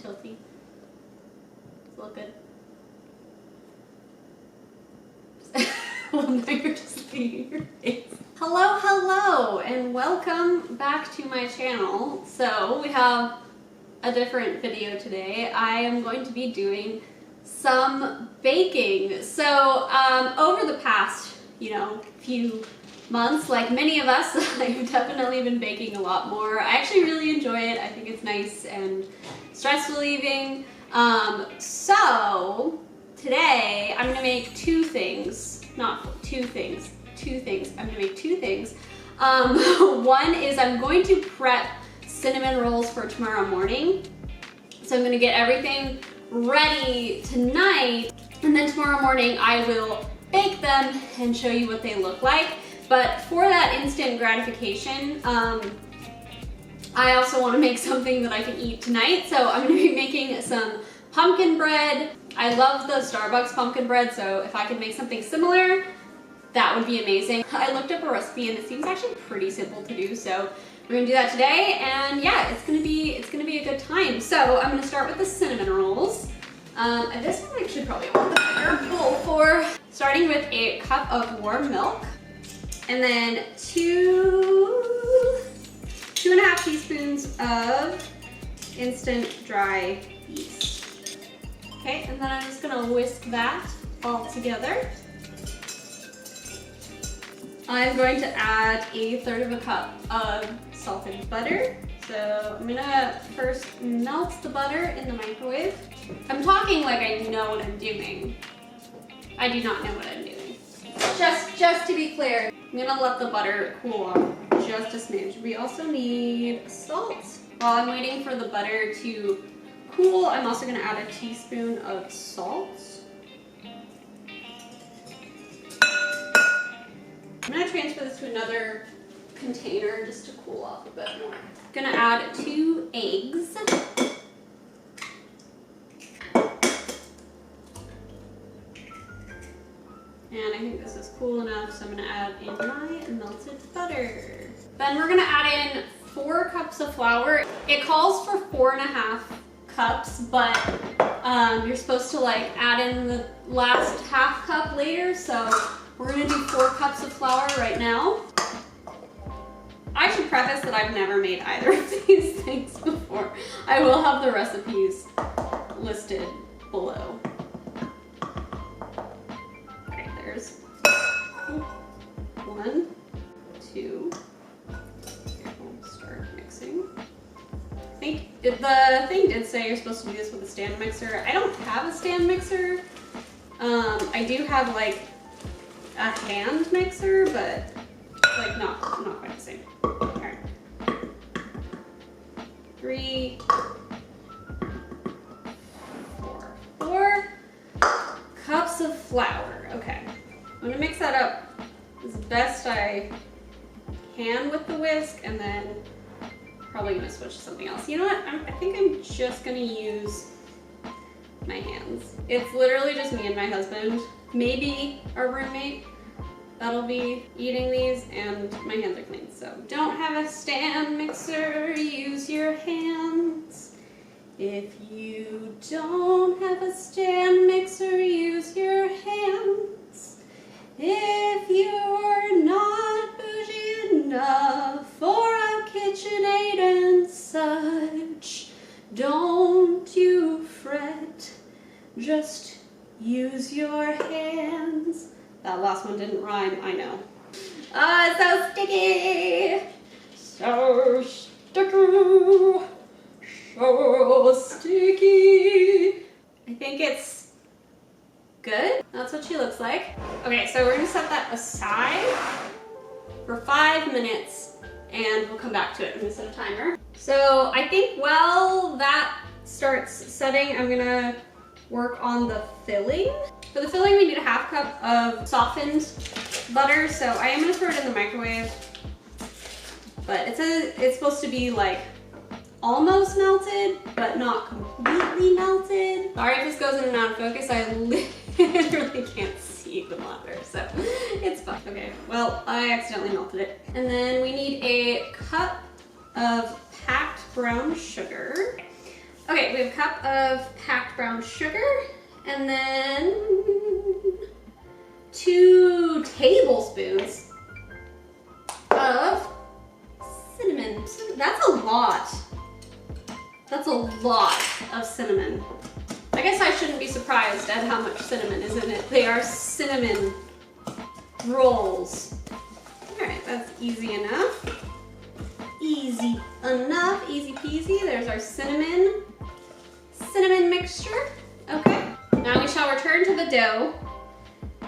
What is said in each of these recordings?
tilty. Does it look good? Well, now you're just seeing your face. Hello, hello, and welcome back to my channel. So we have a different video today. I am going to be doing some baking. So over the past, few months, like many of us, I've definitely been baking a lot more. I actually really enjoy it. I think it's nice and stress relieving. So today I'm gonna make two things. I'm gonna make two things. One is I'm going to prep cinnamon rolls for tomorrow morning. So I'm gonna get everything ready tonight, and then tomorrow morning I will bake them and show you what they look like. But for that instant gratification, I also want to make something that I can eat tonight. So I'm going to be making some pumpkin bread. I love the Starbucks pumpkin bread, so if I could make something similar, that would be amazing. I looked up a recipe and it seems actually pretty simple to do, so we're gonna do that today, and yeah, it's gonna be a good time. So I'm gonna start with the cinnamon rolls. And this one I should probably want the bigger bowl for. Starting with a cup of warm milk, and then 2.5 teaspoons of instant dry yeast. Okay, and then I'm just gonna whisk that all together. I'm going to add 1/3 cup of salted butter. So I'm gonna first melt the butter in the microwave. I'm talking like I know what I'm doing. I do not know what I'm doing. Just to be clear, I'm gonna let the butter cool off just a smidge. We also need salt. While I'm waiting for the butter to cool, I'm also gonna add a teaspoon of salt. I'm gonna transfer this to another container just to cool off a bit more. I'm gonna add 2 eggs. And I think this is cool enough, so I'm gonna add in my melted butter. Then we're gonna add in 4 cups of flour. It calls for 4.5 cups, but you're supposed to add in the last half cup later, so we're gonna do 4 cups of flour right now. I should preface that I've never made either of these things before. I will have the recipes listed below. Okay, there's 1, 2. Okay, we'll start mixing. I think the thing did say you're supposed to do this with a stand mixer. I don't have a stand mixer. I do have a hand mixer, but not quite the same. Alright. 3, 4 cups of flour. Okay. I'm gonna mix that up as best I can with the whisk, and then probably gonna switch to something else. You know what? I think I'm just gonna use my hands. It's literally just me and my husband. Maybe our roommate that'll be eating these, and my hands are clean. So don't have a stand mixer, use your hands. If you don't have a stand mixer, use your hands. If you're not bougie enough for a KitchenAid and such, don't you fret, just use your hands. That last one didn't rhyme, I know. It's so sticky! So sticky! So sticky! I think it's good. That's what she looks like. Okay, so we're gonna set that aside for 5 minutes, and we'll come back to it. I'm gonna set a timer. So I think while that starts setting, I'm gonna work on the filling. For the filling, we need 1/2 cup of softened butter, so I am gonna throw it in the microwave. But it says it's supposed to be almost melted, but not completely melted. Sorry if this goes in and out of focus, I literally can't see the butter, so it's fine. Okay, well, I accidentally melted it. And then we need a cup of packed brown sugar. Okay, we have a cup of packed brown sugar, and then 2 tablespoons of cinnamon. That's a lot. That's a lot of cinnamon. I guess I shouldn't be surprised at how much cinnamon is in it. They are cinnamon rolls. All right, that's easy enough. Easy enough, easy peasy. There's our cinnamon mixture. Okay, now we shall return to the dough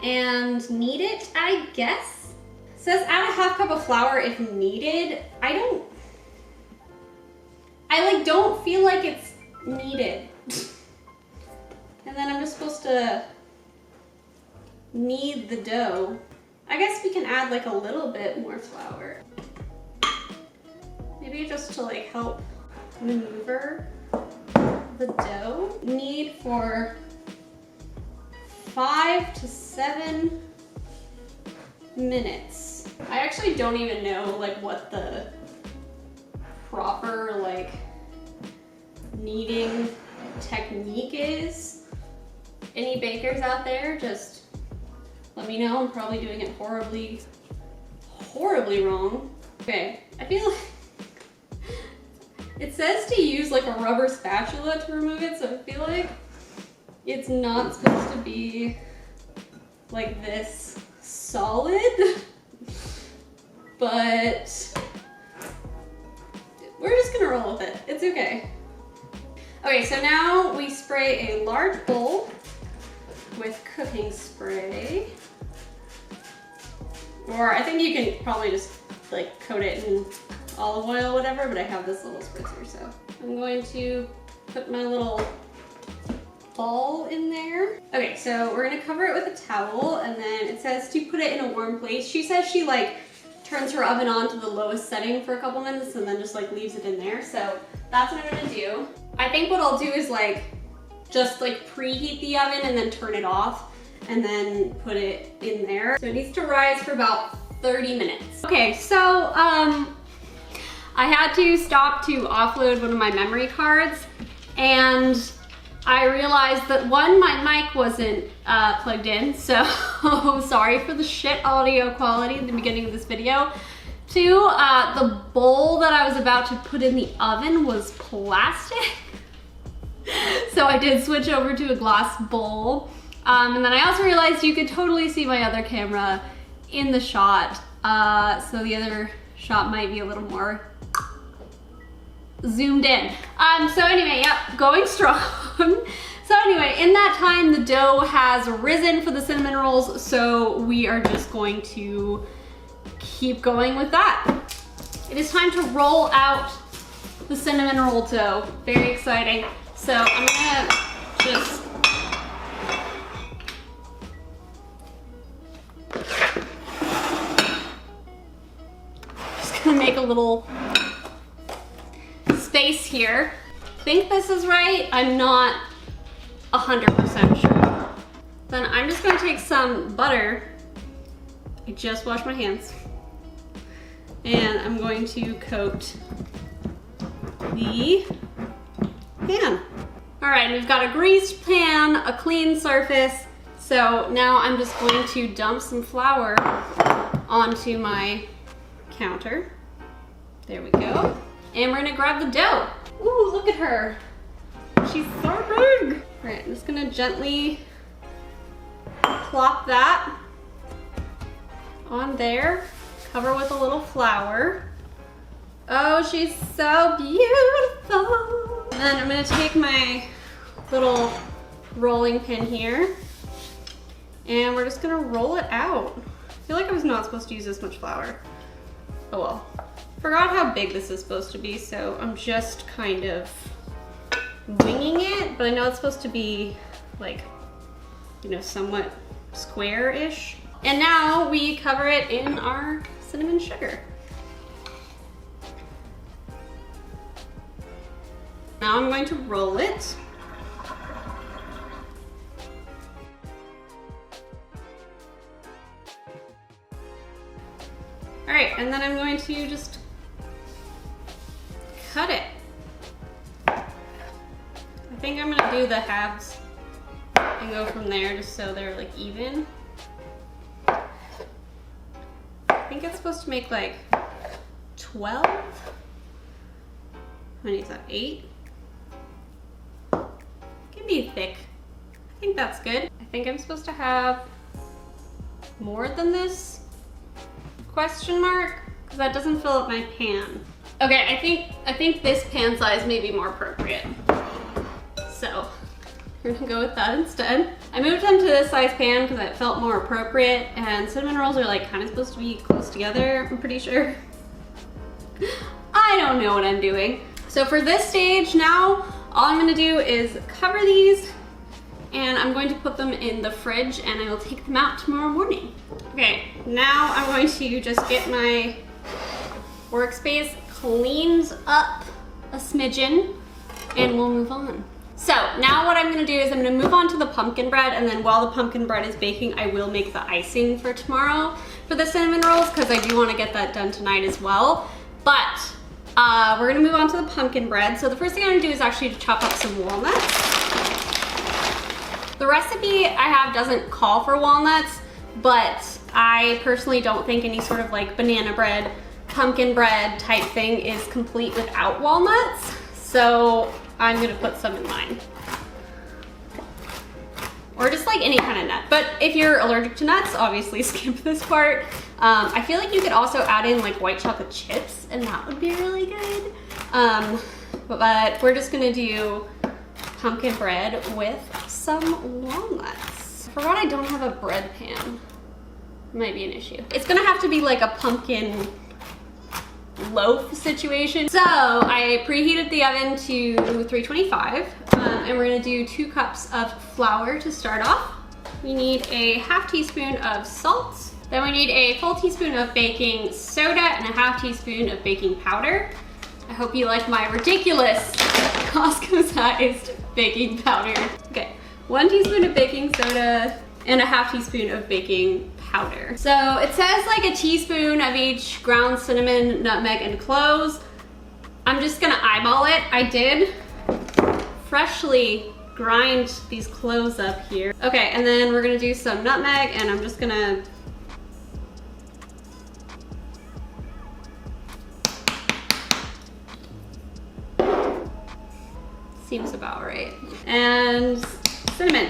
and knead it, I guess. It says add a half cup of flour if needed. I don't feel like it's needed. And then I'm just supposed to knead the dough. I guess we can add like a little bit more flour. Maybe just to like help maneuver the dough. Knead for 5 to 7 minutes. I actually don't even know like what the proper like kneading technique is. Any bakers out there, just let me know. I'm probably doing it horribly wrong. Okay, I feel like it says to use like a rubber spatula to remove it, so I feel like it's not supposed to be like this solid, but we're just gonna roll with it. It's okay. Okay, so now we spray a large bowl with cooking spray. Or I think you can probably just like coat it in olive oil or whatever, but I have this little spritzer, so I'm going to put my little ball in there. Okay, so we're gonna cover it with a towel, and then it says to put it in a warm place. She says she like turns her oven on to the lowest setting for a couple minutes and then just like leaves it in there. So that's what I'm gonna do. I think what I'll do is like just like preheat the oven and then turn it off and then put it in there. So it needs to rise for about 30 minutes. Okay, so I had to stop to offload one of my memory cards, and I realized that one, my mic wasn't plugged in, so sorry for the shit audio quality at the beginning of this video. 2, the bowl that I was about to put in the oven was plastic. So I did switch over to a glass bowl. And then I also realized you could totally see my other camera in the shot. So the other shot might be a little more zoomed in. So anyway, yep, going strong. So anyway, in that time, the dough has risen for the cinnamon rolls, so we are just going to keep going with that. It is time to roll out the cinnamon roll dough. Very exciting. So I'm gonna just gonna make a little space here. I think this is right. I'm not 100% sure. Then I'm just gonna take some butter. I just washed my hands. And I'm going to coat the pan. All right, we've got a greased pan, a clean surface. So now I'm just going to dump some flour onto my counter. There we go. And we're gonna grab the dough. Ooh, look at her. She's so big. All right, I'm just gonna gently plop that on there. Cover with a little flour. Oh, she's so beautiful. And then I'm gonna take my little rolling pin here and we're just gonna roll it out. I feel like I was not supposed to use this much flour. Oh well. Forgot how big this is supposed to be, so I'm just kind of winging it, but I know it's supposed to be like, you know, somewhat square-ish. And now we cover it in our cinnamon sugar. Now I'm going to roll it. All right, and then I'm going to just cut it. think I'm gonna do the halves and go from there just so they're like even. I think it's supposed to make like 12. How many is that? 8? Can be thick. I think that's good. I think I'm supposed to have more than this? Question mark? Because that doesn't fill up my pan. Okay, I think this pan size may be more appropriate. So we're gonna go with that instead. I moved them to this size pan because it felt more appropriate, and cinnamon rolls are like kind of supposed to be close together, I'm pretty sure. I don't know what I'm doing. So for this stage now, all I'm gonna do is cover these, and I'm going to put them in the fridge, and I will take them out tomorrow morning. Okay, now I'm going to just get my workspace cleaned up a smidgen, and we'll move on. So now what I'm gonna do is I'm gonna move on to the pumpkin bread, and then while the pumpkin bread is baking, I will make the icing for tomorrow for the cinnamon rolls, because I do wanna get that done tonight as well. But we're gonna move on to the pumpkin bread. So the first thing I'm gonna do is actually to chop up some walnuts. The recipe I have doesn't call for walnuts, but I personally don't think any sort of like banana bread, pumpkin bread type thing is complete without walnuts. So I'm gonna put some in mine. Or just like any kind of nut. But if you're allergic to nuts, obviously skip this part. I feel like you could also add in like white chocolate chips, and that would be really good. But we're just gonna do pumpkin bread with some walnuts. I forgot I don't have a bread pan. Might be an issue. It's gonna have to be like a pumpkin loaf situation. So I preheated the oven to 325, and we're gonna do 2 cups of flour to start off. We need a half teaspoon of salt. Then we need a full teaspoon of baking soda and a half teaspoon of baking powder. I hope you like my ridiculous Costco-sized baking powder. Okay, 1 teaspoon of baking soda and a half teaspoon of baking powder. So it says like a teaspoon of each ground cinnamon, nutmeg, and cloves. I'm just gonna eyeball it. I did freshly grind these cloves up here. Okay, and then we're gonna do some nutmeg, and I'm just gonna seems about right. And cinnamon.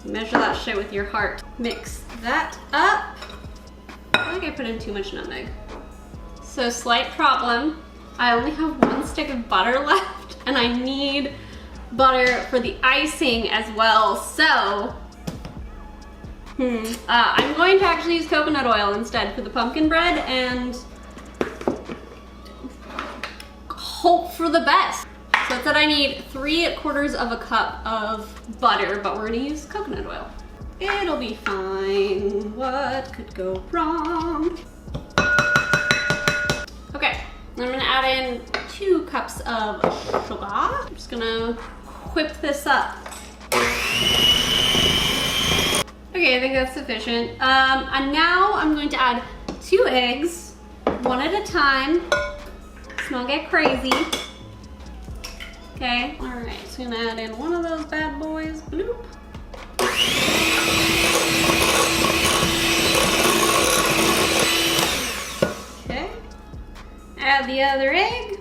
Measure that shit with your heart. Mix that up. I think I put in too much nutmeg. So slight problem. I only have 1 stick of butter left, and I need butter for the icing as well. So I'm going to actually use coconut oil instead for the pumpkin bread, and hope for the best. So it said I need 3/4 of a cup of butter, but we're gonna use coconut oil. It'll be fine. What could go wrong? Okay, I'm gonna add in 2 cups of sugar. I'm just gonna whip this up. Okay, I think that's sufficient. And now I'm going to add 2 eggs, 1 at a time. Let's not get crazy. Okay, all right, so I'm gonna add in 1 of those bad boys. Bloop. Okay, add the other egg.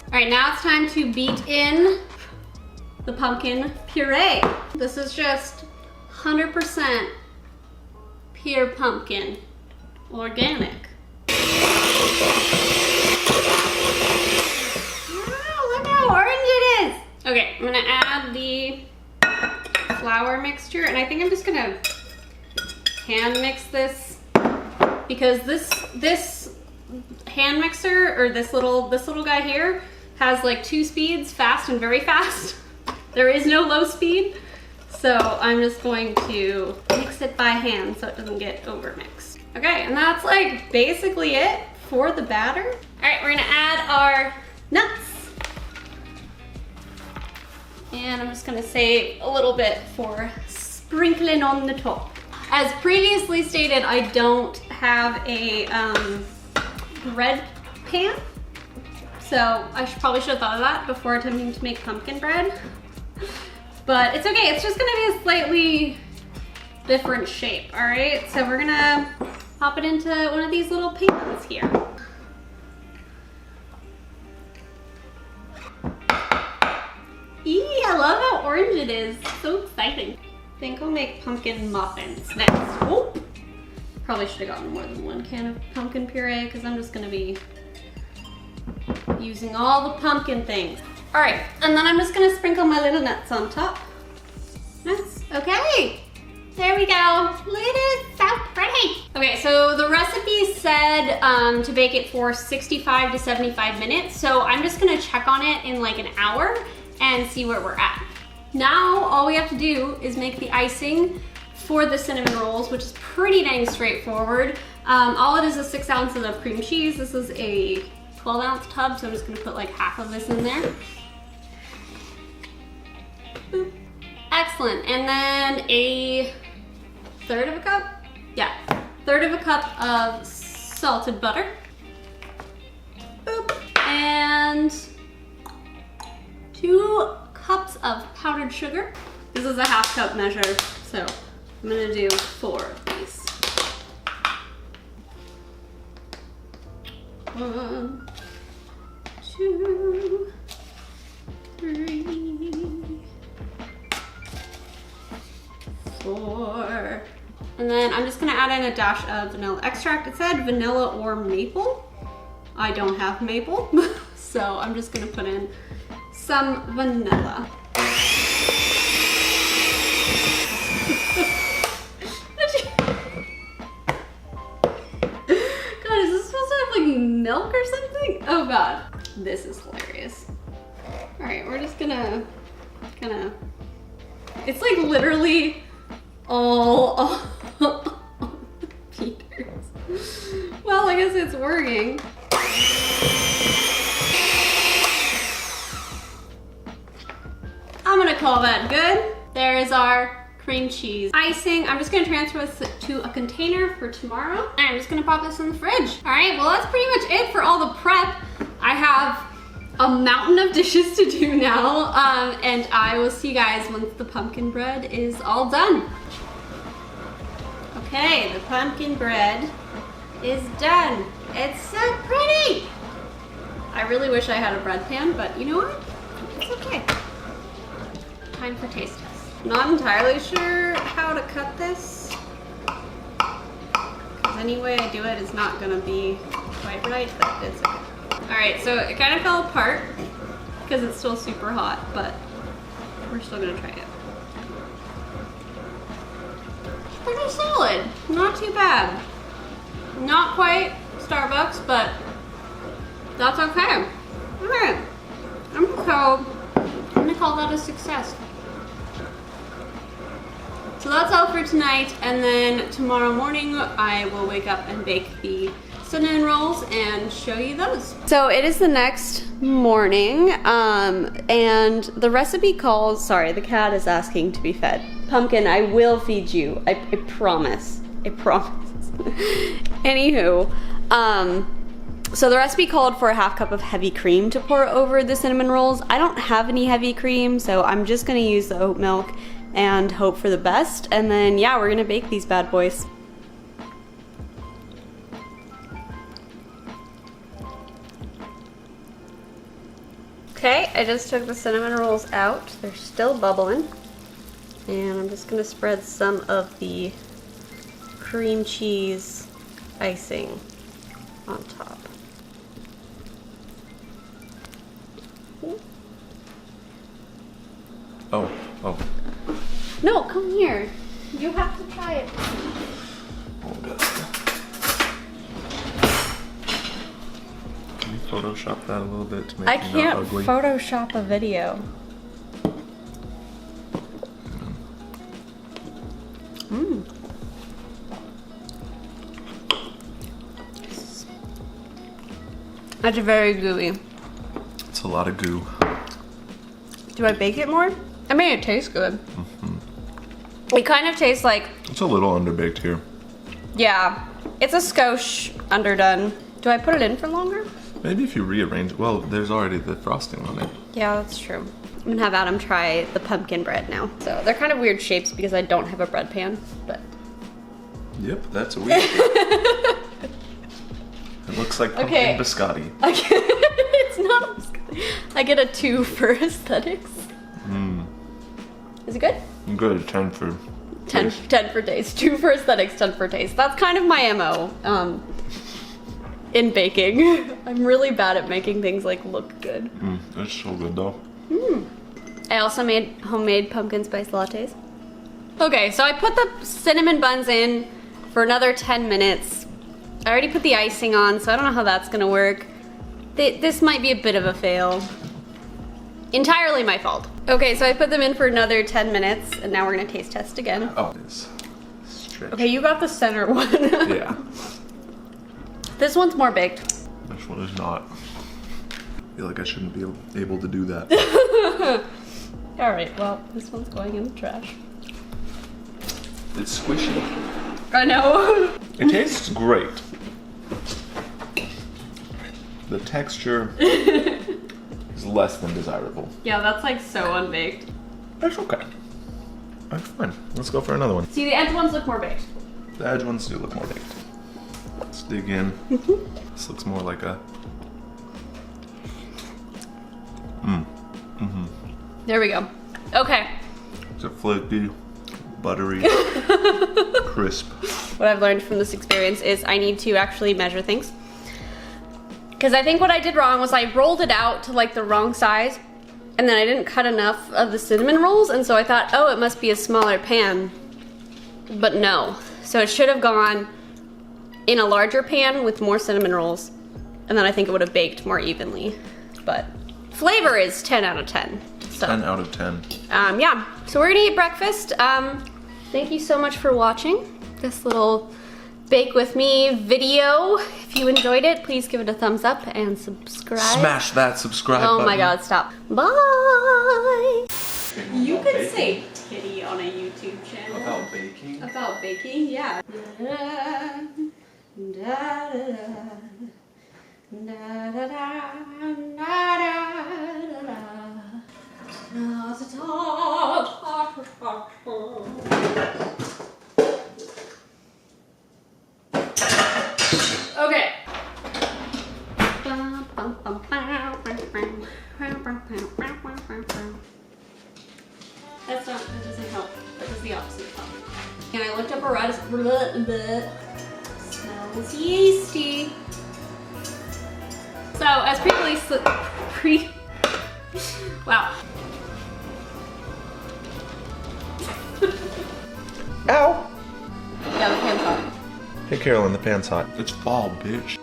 All right, now it's time to beat in the pumpkin puree. This is just 100% pure pumpkin, organic. Oh, look how orange it is. Okay, I'm gonna add the flour mixture, and I think I'm just gonna hand mix this, because this hand mixer, or this little guy here, has like 2 speeds, fast and very fast. There is no low speed, so I'm just going to mix it by hand so it doesn't get overmixed. Okay, and that's like basically it for the batter. All right, we're gonna add our nuts. And I'm just gonna save a little bit for sprinkling on the top. As previously stated, I don't have a bread pan. So I probably should have thought of that before attempting to make pumpkin bread. But it's okay, it's just gonna be a slightly different shape, all right? So we're gonna pop it into one of these little pans here. Eee, I love how orange it is. So exciting. I think I'll make pumpkin muffins next. Oh, probably should have gotten more than one can of pumpkin puree because I'm just gonna be using all the pumpkin things. All right, and then I'm just gonna sprinkle my little nuts on top. Nuts, okay. There we go. Look at it, so pretty. Okay, so the recipe said to bake it for 65 to 75 minutes. So I'm just gonna check on it in like an hour and see where we're at. Now, all we have to do is make the icing for the cinnamon rolls, which is pretty dang straightforward. All it is 6 ounces of cream cheese. This is a 12-ounce tub, so I'm just gonna put like half of this in there. Boop. Excellent, and then a third of a cup? Yeah, third of a cup of salted butter. Boop. And 2 cups of powdered sugar. This is a half cup measure, so I'm gonna do 4 of these. 1, 2, 3, 4. And then I'm just gonna add in a dash of vanilla extract. It said vanilla or maple. I don't have maple, so I'm just gonna put in some vanilla. God, is this supposed to have like milk or something? Oh God, this is hilarious. All right, we're just gonna it's like literally all Peters. Well, I guess it's working. I'm gonna call that good. There is our cream cheese icing. I'm just gonna transfer this to a container for tomorrow. And I'm just gonna pop this in the fridge. All right, well that's pretty much it for all the prep. I have a mountain of dishes to do now, and I will see you guys once the pumpkin bread is all done. Okay, the pumpkin bread is done. It's so pretty. I really wish I had a bread pan, but you know what? It's okay. Time for taste test. I'm not entirely sure how to cut this, because any way I do it is not gonna be quite right, but it's okay. All right, so it kind of fell apart because it's still super hot, but we're still gonna try it. Pretty solid, not too bad. Not quite Starbucks, but that's okay. Okay, I'm gonna call that a success. So that's all for tonight, and then tomorrow morning I will wake up and bake the cinnamon rolls and show you those. So it is the next morning, and the recipe calls, sorry, the cat is asking to be fed. Pumpkin, I will feed you. I promise. I promise. Anywho, so the recipe called for a half cup of heavy cream to pour over the cinnamon rolls. I don't have any heavy cream, so I'm just gonna use the oat milk and hope for the best. And then, yeah, we're gonna bake these bad boys. Okay, I just took the cinnamon rolls out. They're still bubbling. And I'm just gonna spread some of the cream cheese icing on top. Oh. No, come here. You have to try it. Oh god. Can you Photoshop that a little bit to make I it not can't ugly? Photoshop a video. Mmm. That's very gooey. It's a lot of goo. Do I bake it more? I mean, it tastes good. It kind of tastes like It's a little underbaked here. Yeah, it's a skosh underdone. Do I put it in for longer? Maybe if you rearrange, well, there's already the frosting on it. Yeah, that's true. I'm gonna have Adam try the pumpkin bread now. So they're kind of weird shapes because I don't have a bread pan, but. Yep, that's a weird shape. It looks like pumpkin biscotti. It's not a biscotti. I get a 2 for aesthetics. Is it good? Good, 10 for 10 for taste. 2 for aesthetics, 10 for taste. That's kind of my MO in baking. I'm really bad at making things like look good. It's so good though. I also made homemade pumpkin spice lattes. Okay, so I put the cinnamon buns in for another 10 minutes. I already put the icing on, so I don't know how that's gonna work. This might be a bit of a fail. Entirely my fault. Okay, so I put them in for another 10 minutes, and now we're gonna taste test again. Oh, it is. Stretch. Okay, you got the center one. Yeah. This one's more baked. This one is not. I feel like I shouldn't be able to do that. All right, well, this one's going in the trash. It's squishy. I know. It tastes great. The texture is less than desirable. Yeah, that's like so unbaked. That's okay. That's fine. Let's go for another one. See, the edge ones look more baked. The edge ones do look more baked. Let's dig in. This looks more like a... There we go. Okay. It's a flaky, buttery, crisp. What I've learned from this experience is I need to actually measure things. Because I think what I did wrong was I rolled it out to like the wrong size, and then I didn't cut enough of the cinnamon rolls, and so I thought, oh, it must be a smaller pan. But no. So it should have gone in a larger pan with more cinnamon rolls, and then I think it would have baked more evenly. But flavor is 10 out of 10. So, 10 out of 10. yeah, so we're gonna eat breakfast. Thank you so much for watching this little bake with me video. If you enjoyed it, please give it a thumbs up and subscribe. Smash that subscribe button. Oh my god, stop. Bye. You could say titty on a YouTube channel. About baking? About baking, yeah. Okay. That doesn't help. That does the opposite help. And I looked up a red, smells yeasty. So, as wow. Ow! Yeah, the pan's hot. Hey Carolyn, the pan's hot. It's fall, bitch.